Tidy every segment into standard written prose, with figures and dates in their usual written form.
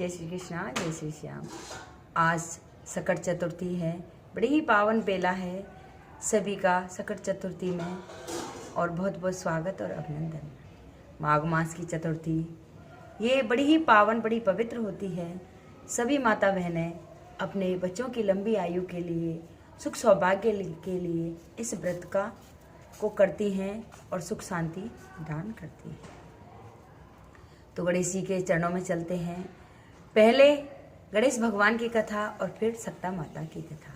जय श्री कृष्णा, जय श्री श्याम। आज सकट चतुर्थी है, बड़ी ही पावन बेला है सभी का सकट चतुर्थी में, और बहुत बहुत स्वागत और अभिनंदन। माघ मास की चतुर्थी ये बड़ी ही पावन, बड़ी पवित्र होती है। सभी माता बहनें अपने बच्चों की लंबी आयु के लिए, सुख सौभाग्य के लिए इस व्रत को करती हैं और सुख शांति दान करती हैं। तो गणेश जी के चरणों में चलते हैं। पहले गणेश भगवान की कथा और फिर सत्ता माता की कथा।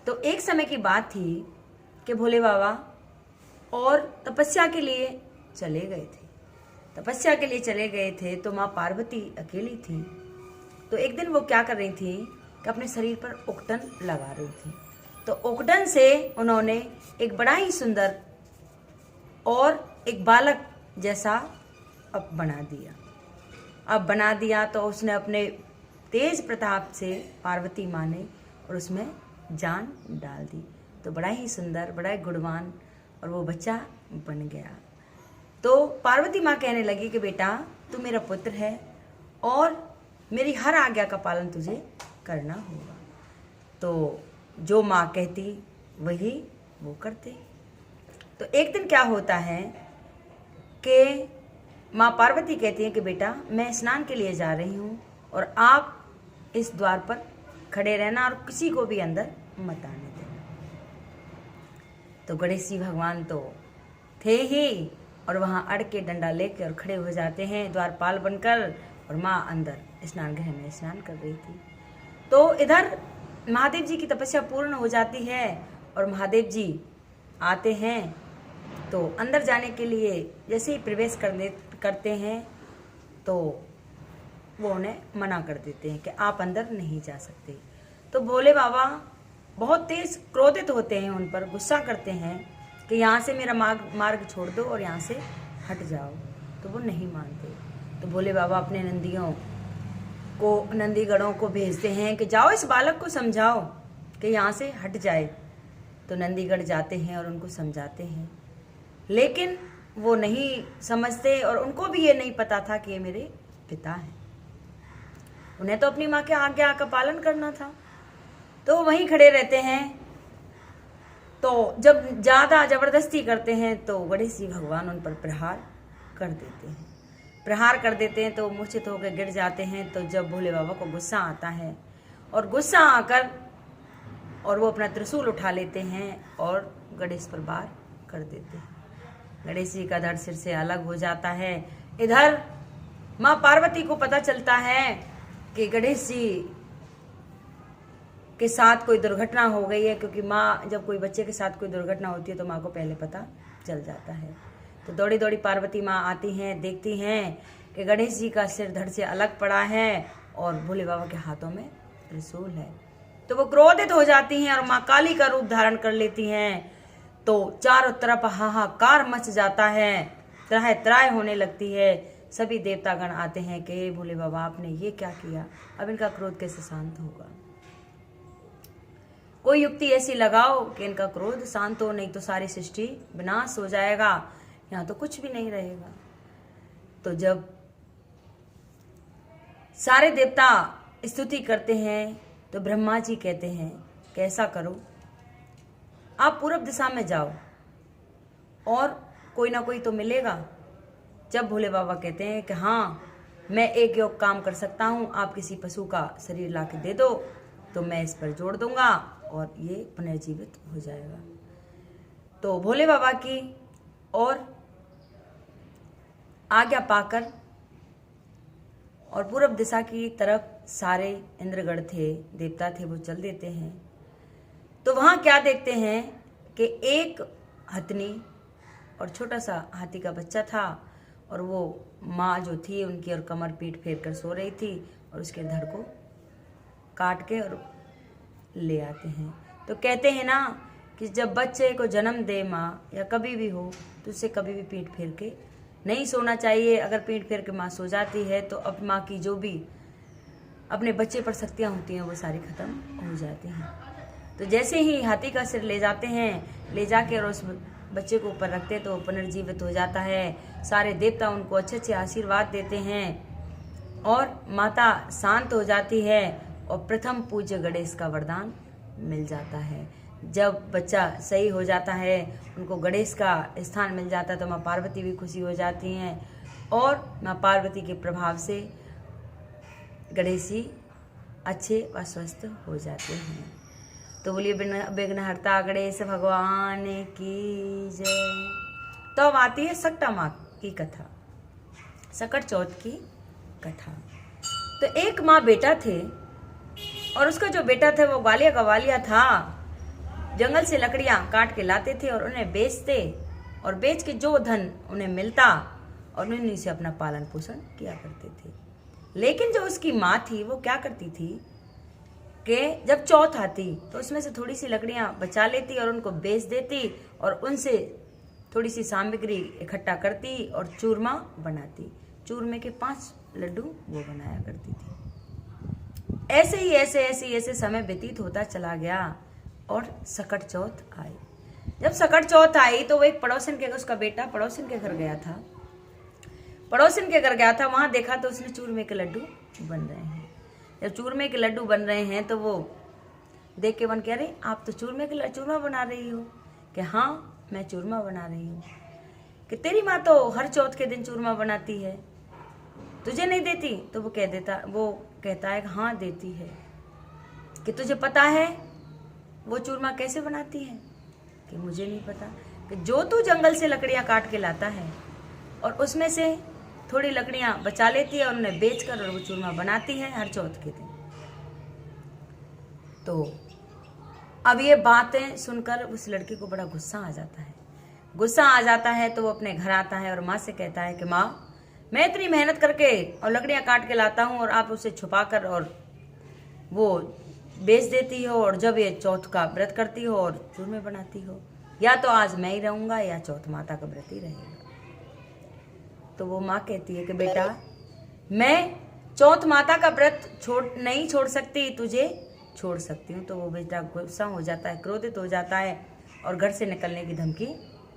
तो एक समय की बात थी कि भोले बाबा और तपस्या के लिए चले गए थे। तो माँ पार्वती अकेली थी। तो एक दिन वो क्या कर रही थी कि अपने शरीर पर उकटन लगा रही थी। तो उकटन से उन्होंने एक बड़ा ही सुंदर और एक बालक जैसा अब बना दिया। तो उसने अपने तेज प्रताप से पार्वती माँ ने और उसमें जान डाल दी। तो बड़ा ही सुंदर, बड़ा ही गुणवान और वो बच्चा बन गया। तो पार्वती माँ कहने लगी कि बेटा तू मेरा पुत्र है और मेरी हर आज्ञा का पालन तुझे करना होगा। तो जो माँ कहती वही वो करते। तो एक दिन क्या होता है कि माँ पार्वती कहती है कि बेटा मैं स्नान के लिए जा रही हूँ और आप इस द्वार पर खड़े रहना और किसी को भी अंदर मत आने देना। तो गणेश जी भगवान तो थे ही और वहाँ अड़ के डंडा लेके और खड़े हो जाते हैं द्वारपाल बनकर, और माँ अंदर स्नान गृह में स्नान कर रही थी। तो इधर महादेव जी की तपस्या पूर्ण हो जाती है और महादेव जी आते हैं। तो अंदर जाने के लिए जैसे ही प्रवेश करते हैं तो वो उन्हें मना कर देते हैं कि आप अंदर नहीं जा सकते। तो भोले बाबा बहुत तेज क्रोधित होते हैं, उन पर गुस्सा करते हैं कि यहाँ से मेरा मार्ग छोड़ दो और यहाँ से हट जाओ। तो वो नहीं मानते। तो भोले बाबा अपने नंदीगणों को भेजते हैं कि जाओ इस बालक को समझाओ कि यहाँ से हट जाए। तो नंदीगण जाते हैं और उनको समझाते हैं, लेकिन वो नहीं समझते और उनको भी ये नहीं पता था कि ये मेरे पिता हैं। उन्हें तो अपनी माँ के आज्ञा का पालन करना था। तो वहीं खड़े रहते हैं। तो जब ज़्यादा ज़बरदस्ती करते हैं तो गणेश जी भगवान उन पर प्रहार कर देते हैं। तो मूर्छित होकर गिर जाते हैं। तो जब भोले बाबा को गुस्सा आता है और गुस्सा आकर और वो अपना त्रिशूल उठा लेते हैं और गणेश पर वार कर देते हैं। गणेश जी का धड़ सिर से अलग हो जाता है। इधर माँ पार्वती को पता चलता है कि गणेश जी के साथ कोई दुर्घटना हो गई है, क्योंकि माँ जब कोई बच्चे के साथ कोई दुर्घटना होती है तो माँ को पहले पता चल जाता है। तो दौड़ी दौड़ी पार्वती माँ आती हैं, देखती हैं कि गणेश जी का सिर धड़ से अलग पड़ा है और भोले बाबा के हाथों में त्रिशूल है। तो वो क्रोधित हो जाती हैं और माँ काली का रूप धारण कर लेती हैं। तो चारों तरफ हाहाकार मच जाता है, त्राह त्राह होने लगती है। सभी देवतागण आते हैं कि भोले बाबा आपने ये क्या किया, अब इनका क्रोध कैसे शांत होगा। कोई युक्ति ऐसी लगाओ कि इनका क्रोध शांत हो, नहीं तो सारी सृष्टि विनाश हो जाएगा, यहाँ तो कुछ भी नहीं रहेगा। तो जब सारे देवता स्तुति करते हैं तो ब्रह्मा जी कहते हैं कि ऐसा करो, आप पूरब दिशा में जाओ और कोई ना कोई तो मिलेगा। जब भोले बाबा कहते हैं कि हाँ मैं एक योग काम कर सकता हूँ, आप किसी पशु का शरीर ला के दे दो तो मैं इस पर जोड़ दूंगा और ये पुनर्जीवित हो जाएगा। तो भोले बाबा की और आज्ञा पाकर और पूरब दिशा की तरफ सारे इंद्रगण थे, देवता थे, वो चल देते हैं। तो वहाँ क्या देखते हैं कि एक हथनी और छोटा सा हाथी का बच्चा था और वो माँ जो थी उनकी और कमर पीट फेर कर सो रही थी और उसके धड़ को काट के और ले आते हैं। तो कहते हैं ना कि जब बच्चे को जन्म दे माँ या कभी भी हो तो उससे कभी भी पीट फेर के नहीं सोना चाहिए। अगर पीट फेर के माँ सो जाती है तो अब माँ की जो भी अपने बच्चे पर शक्तियाँ होती हैं वो सारी खत्म हो जाती हैं। तो जैसे ही हाथी का सिर ले जाते हैं, ले जाके और उस बच्चे को ऊपर रखते तो पुनर्जीवित हो जाता है। सारे देवता उनको अच्छे अच्छे आशीर्वाद देते हैं और माता शांत हो जाती है और प्रथम पूज्य गणेश का वरदान मिल जाता है। जब बच्चा सही हो जाता है, उनको गणेश का स्थान मिल जाता है, तो माँ पार्वती भी खुशी हो जाती हैं और माँ पार्वती के प्रभाव से गणेश जी अच्छे व स्वस्थ हो जाते हैं। तो बोलिए विघ्नहर्ता गणेश भगवान की जय। तो अब आती है सकटा माँ की कथा, सकट चौथ की कथा। तो एक माँ बेटा थे और उसका जो बेटा था वो ग्वालिया का वालिया था। जंगल से लकड़ियां काट के लाते थे और उन्हें बेचते और बेच के जो धन उन्हें मिलता और उन्हीं से अपना पालन पोषण किया करते थे। लेकिन जो उसकी माँ थी वो क्या करती थी कि जब चौथ आती तो उसमें से थोड़ी सी लकड़ियां बचा लेती और उनको बेच देती और उनसे थोड़ी सी सामग्री इकट्ठा करती और चूरमा बनाती। चूरमे के 5 लड्डू वो बनाया करती थी। ऐसे समय व्यतीत होता चला गया और सकट चौथ आई। जब सकट चौथ आई तो वो एक पड़ोसन के, उसका बेटा पड़ोसन के घर गया था। पड़ोसन के घर गया था, वहां देखा तो उसने चूरमे के लड्डू बन रहे हैं। जब चूरमे के लड्डू बन रहे हैं तो वो देख के बन के, अरे आप तो चूरमा बना रही हो? कि हाँ मैं चूरमा बना रही हूँ। कि तेरी माँ तो हर चौथ के दिन चूरमा बनाती है, तुझे नहीं देती? तो वो कहता है हाँ देती है। कि तुझे पता है वो चूरमा कैसे बनाती है? कि मुझे नहीं पता। कि जो तू जंगल से लकड़ियां काट के लाता है और उसमें से थोड़ी लकड़ियां बचा लेती है और उन्हें बेचकर और वो चूरमा बनाती है हर चौथ के दिन। तो अब ये बातें सुनकर उस लड़की को बड़ा गुस्सा आ जाता है। गुस्सा आ जाता है तो वो अपने घर आता है और माँ से कहता है कि माँ, मैं इतनी मेहनत करके और लकड़ियां काट के लाता हूँ और आप उसे छुपाकर और वो बेच देती हो, और जब ये चौथ का व्रत करती हो और चूरमे बनाती हो, या तो आज मैं ही रहूंगा या चौथ माता का व्रत ही रहेगा। तो वो माँ कहती है कि बेटा, मैं चौथ माता का व्रत नहीं छोड़ सकती, तुझे छोड़ सकती हूँ। तो वो बेटा गुस्सा हो जाता है, क्रोधित हो जाता है और घर से निकलने की धमकी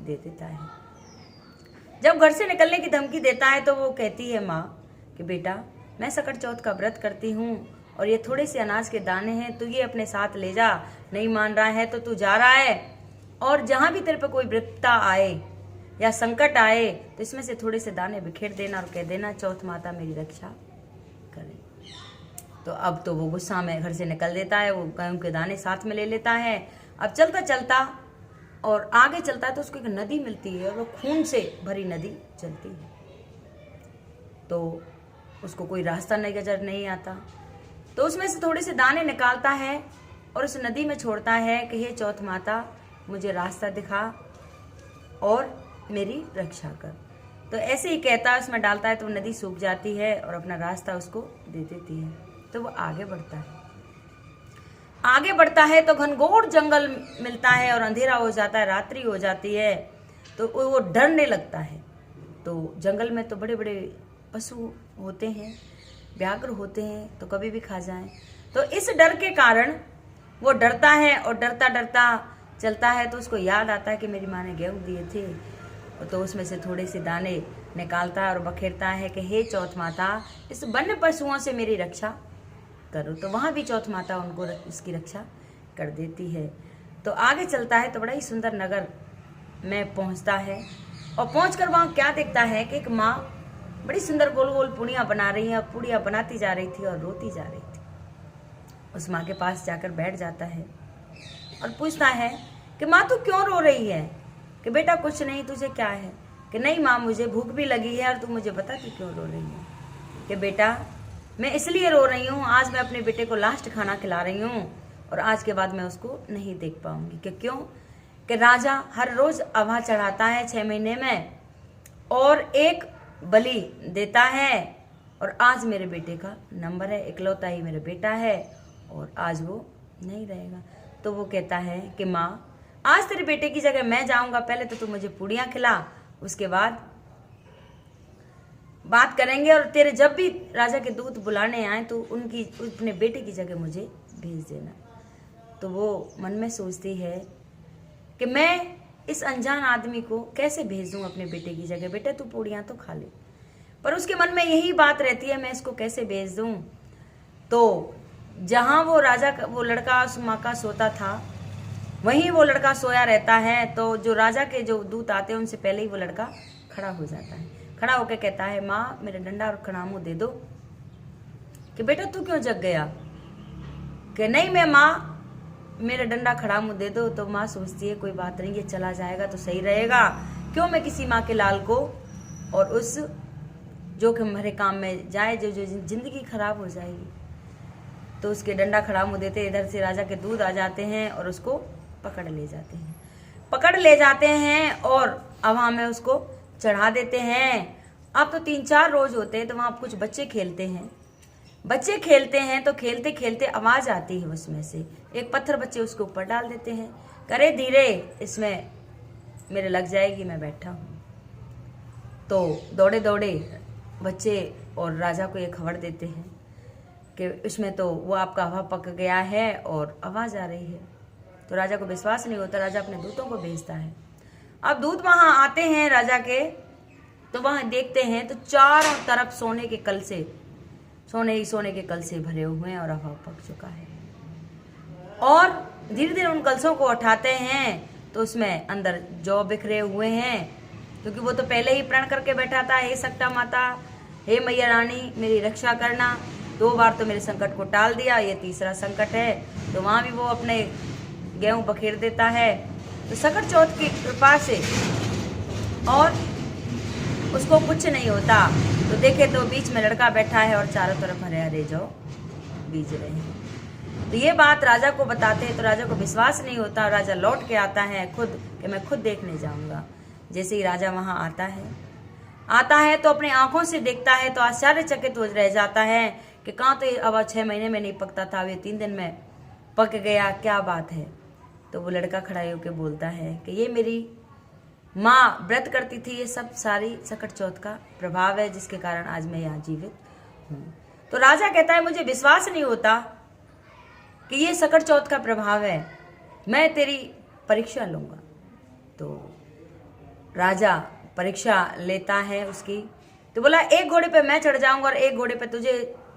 दे देता है। जब घर से निकलने की धमकी देता है तो वो कहती है माँ कि बेटा, मैं सकट चौथ का व्रत करती हूँ और ये थोड़े से अनाज के दाने हैं, तू ये अपने साथ ले जा। नहीं मान रहा है तो तू जा रहा है, और जहां भी तेरे पे कोई विपत्ता आए या संकट आए तो इसमें से थोड़े से दाने बिखेर देना और कह देना चौथ माता मेरी रक्षा करे। तो अब तो वो गुस्सा में घर से निकल देता है, वो गेहूं के दाने साथ में ले लेता है। अब चलता चलता और आगे चलता है तो उसको एक नदी मिलती है और वो खून से भरी नदी चलती है। तो उसको कोई रास्ता नजर नहीं आता, तो उसमें से थोड़े से दाने निकालता है और उस नदी में छोड़ता है कि हे चौथ माता, मुझे रास्ता दिखा और मेरी रक्षा कर। तो ऐसे ही कहता है, उसमें डालता है तो वो नदी सूख जाती है और अपना रास्ता उसको दे देती है। तो वो आगे बढ़ता है। आगे बढ़ता है तो घनघोर जंगल मिलता है और अंधेरा हो जाता है, रात्रि हो जाती है। तो वो डरने लगता है। तो जंगल में तो बड़े बड़े पशु होते हैं, व्याघ्र होते हैं, तो कभी भी खा जाएं। तो इस डर के कारण वो डरता है और डरता डरता चलता है। तो उसको याद आता है कि मेरी माँ ने गेहूं दिए थे, तो उसमें से थोड़े से दाने निकालता है और बखेरता है कि हे चौथ माता, इस वन्य पशुओं से मेरी रक्षा करो। तो वहाँ भी चौथ माता उनको इसकी रक्षा कर देती है। तो आगे चलता है तो बड़ा ही सुंदर नगर में पहुँचता है और पहुँचकर वहाँ क्या देखता है कि एक माँ बड़ी सुंदर गोल गोल पूड़ियाँ बना रही है, पूड़ियाँ बनाती जा रही थी और रोती जा रही थी। उस माँ के पास जाकर बैठ जाता है और पूछता है कि माँ तू क्यों रो रही है? कि बेटा कुछ नहीं, तुझे क्या है? कि नहीं माँ, मुझे भूख भी लगी है और तू मुझे बता तू क्यों रो रही है? कि बेटा मैं इसलिए रो रही हूँ, आज मैं अपने बेटे को लास्ट खाना खिला रही हूँ और आज के बाद मैं उसको नहीं देख पाऊंगी। कि क्यों? कि राजा हर रोज अभा चढ़ाता है 6 महीने में और एक बलि देता है, और आज मेरे बेटे का नंबर है, इकलौता ही मेरा बेटा है और आज वो नहीं रहेगा। तो वो कहता है कि माँ, आज तेरे बेटे की जगह मैं जाऊंगा, पहले तो तू मुझे पूड़ियाँ खिला, उसके बाद बात करेंगे, और तेरे जब भी राजा के दूत बुलाने आए तो अपने बेटे की जगह मुझे भेज देना। तो वो मन में सोचती है कि मैं इस अनजान आदमी को कैसे भेज दूं अपने बेटे की जगह? बेटा तू पूड़ियाँ तो खा ले। पर उसके मन में यही बात रहती है, मैं इसको कैसे भेज दूं। तो जहां वो राजा वो लड़का उस माँ का सोता था, वहीं वो लड़का सोया रहता है। तो जो राजा के जो दूत आते हैं उनसे पहले ही वो लड़का खड़ा हो जाता है। खड़ा होकर कहता है, माँ मेरा डंडा और खड़ामू दे दो। कि बेटा तू क्यों जग गया? कि नहीं मैं माँ, मेरा डंडा खड़ामू दे दो। तो माँ सोचती है कोई बात नहीं, ये चला जाएगा तो सही रहेगा, क्यों मैं किसी माँ के लाल को और उस जोखिम भरे काम में जाए जो जिंदगी खराब हो जाएगी। तो उसके डंडा खड़ामू देते, इधर से राजा के दूध आ जाते हैं और उसको पकड़ ले जाते हैं और हवा में उसको चढ़ा देते हैं। अब तो 3-4 रोज होते हैं, तो वहां कुछ बच्चे खेलते हैं। तो खेलते खेलते आवाज आती है उसमें से, एक पत्थर बच्चे उसके ऊपर डाल देते हैं। करे धीरे, इसमें मेरे लग जाएगी, मैं बैठा हूं। तो दौड़े दौड़े बच्चे और राजा को ये खबर देते हैं कि इसमें तो वो आपका हवा पक गया है और आवाज आ रही है। तो राजा को विश्वास नहीं होता, राजा अपने दूतों को भेजता है। अब दूत वहां आते हैं राजा के, तो वहां देखते हैं तो चारों तरफ सोने के कल से भरे हुए हैं और हवा पक चुका है। और धीरे धीरे उन कलशों को उठाते हैं तो उसमें अंदर जौ बिखरे हुए हैं, क्योंकि वो तो पहले ही प्रण करके बैठा था, हे सकटा माता, हे मैया रानी मेरी रक्षा करना। 2 बार तो मेरे संकट को टाल दिया, ये तीसरा संकट है। तो वहां भी वो अपने गेहूं बखेर देता है। तो सकट चौथ की कृपा से और उसको कुछ नहीं होता। तो देखे तो बीच में लड़का बैठा है और चारों तरफ हरे हरे जौ बीज रहे हैं। तो ये बात राजा को बताते हैं, तो राजा को विश्वास नहीं होता। राजा लौट के आता है खुद कि मैं खुद देखने जाऊंगा। जैसे ही राजा वहां आता है तो अपनी आंखों से देखता है तो आश्चर्यचकित हो रह जाता है कि कहाँ तो ये अब 6 महीने में नहीं पकता था, अब ये 3 दिन में पक गया, क्या बात है। तो वो लड़का खड़ा होकर बोलता है कि ये मेरी माँ व्रत करती थी, ये सब सारी सकट चौथ का प्रभाव है जिसके कारण आज मैं यहाँ जीवित हूँ। तो राजा कहता है मुझे विश्वास नहीं होता कि ये सकट चौथ का प्रभाव है, मैं तेरी परीक्षा लूंगा। तो राजा परीक्षा लेता है उसकी। तो बोला एक घोड़े पे मैं चढ़ जाऊंगा और एक घोड़े पे तुझे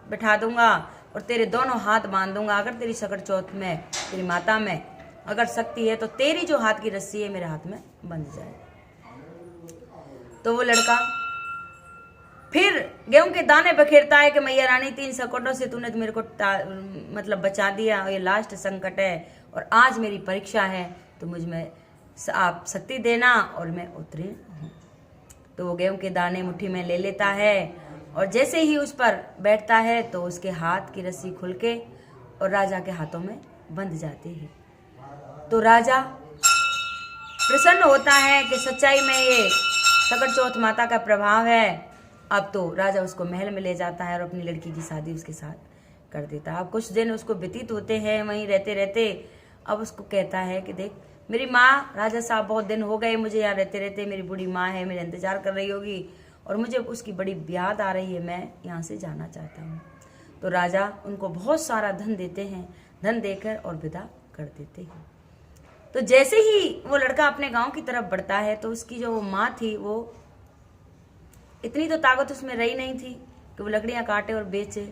बिठा दूंगा और तेरे दोनों हाथ बांध दूंगा। अगर तेरी सकट चौथ में, तेरी माता में अगर शक्ति है तो तेरी जो हाथ की रस्सी है मेरे हाथ में बंध जाए। तो वो लड़का फिर गेहूं के दाने बखेरता है कि मैया रानी 3 संकटों से तूने तो मेरे को मतलब बचा दिया, ये लास्ट संकट है और आज मेरी परीक्षा है, तो मुझ में आप शक्ति देना और मैं उत्तीर्ण हूँ। तो वो गेहूं के दाने मुट्ठी में ले लेता है और जैसे ही उस पर बैठता है तो उसके हाथ की रस्सी खुल के और राजा के हाथों में बंध जाती है। तो राजा प्रसन्न होता है कि सच्चाई में ये सकट चौथ माता का प्रभाव है। अब तो राजा उसको महल में ले जाता है और अपनी लड़की की शादी उसके साथ कर देता है। अब कुछ दिन उसको व्यतीत होते हैं वहीं रहते रहते। अब उसको कहता है कि देख मेरी माँ, राजा साहब बहुत दिन हो गए मुझे यहाँ रहते रहते, मेरी बूढ़ी माँ है, मेरा इंतजार कर रही होगी और मुझे उसकी बड़ी याद आ रही है, मैं यहाँ से जाना चाहता हूँ। तो राजा उनको बहुत सारा धन देते हैं, धन देकर और विदा कर देते हैं। तो जैसे ही वो लड़का अपने गांव की तरफ बढ़ता है तो उसकी जो माँ थी वो इतनी तो ताकत उसमें रही नहीं थी कि वो लकड़ियां काटे और बेचे।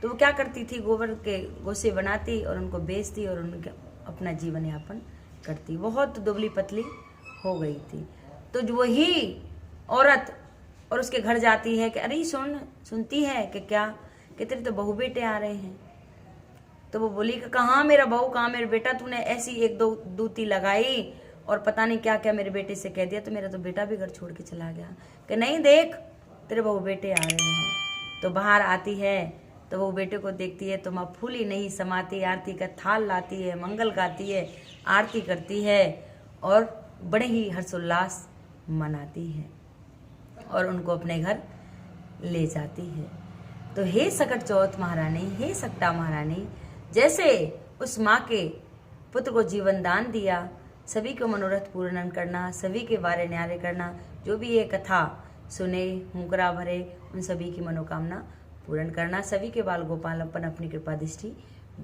तो वो क्या करती थी, गोबर के गोसे बनाती और उनको बेचती और उनके अपना जीवन यापन करती। बहुत दुबली पतली हो गई थी। तो जो वही औरत और उसके घर जाती है कि अरे सुनती है कि क्या कि तेरे तो बहू बेटे आ रहे हैं। तो वो बोली कि कहाँ मेरा बहू, कहाँ मेरे बेटा, तूने ऐसी 1-2 दूती लगाई और पता नहीं क्या क्या मेरे बेटे से कह दिया, तो मेरा तो बेटा भी घर छोड़ के चला गया। कि नहीं देख तेरे बहू बेटे आ रहे हैं। तो बाहर आती है तो वो बेटे को देखती है तो माँ फूली नहीं समाती, आरती का थाल लाती है, मंगल गाती है, आरती करती है और बड़े ही हर्षोल्लास मनाती है और उनको अपने घर ले जाती है। तो हे सकट चौथ महारानी, हे सकटा महारानी, जैसे उस माँ के पुत्र को जीवन दान दिया, सभी को मनोरथ पूर्ण करना, सभी के वारे न्यारे करना, जो भी ये कथा सुने हुंकरा भरे उन सभी की मनोकामना पूर्ण करना, सभी के बाल गोपालपन अपनी कृपा दृष्टि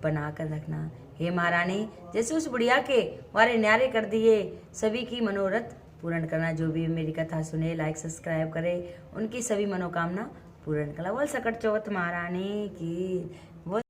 बना कर रखना। हे महारानी, जैसे उस बुढ़िया के वारे न्यारे कर दिए, सभी की मनोरथ पूर्ण करना। जो भी मेरी कथा सुने, लाइक सब्सक्राइब करे, उनकी सभी मनोकामना पूर्ण करना। बोल सकट चौथ महारानी की।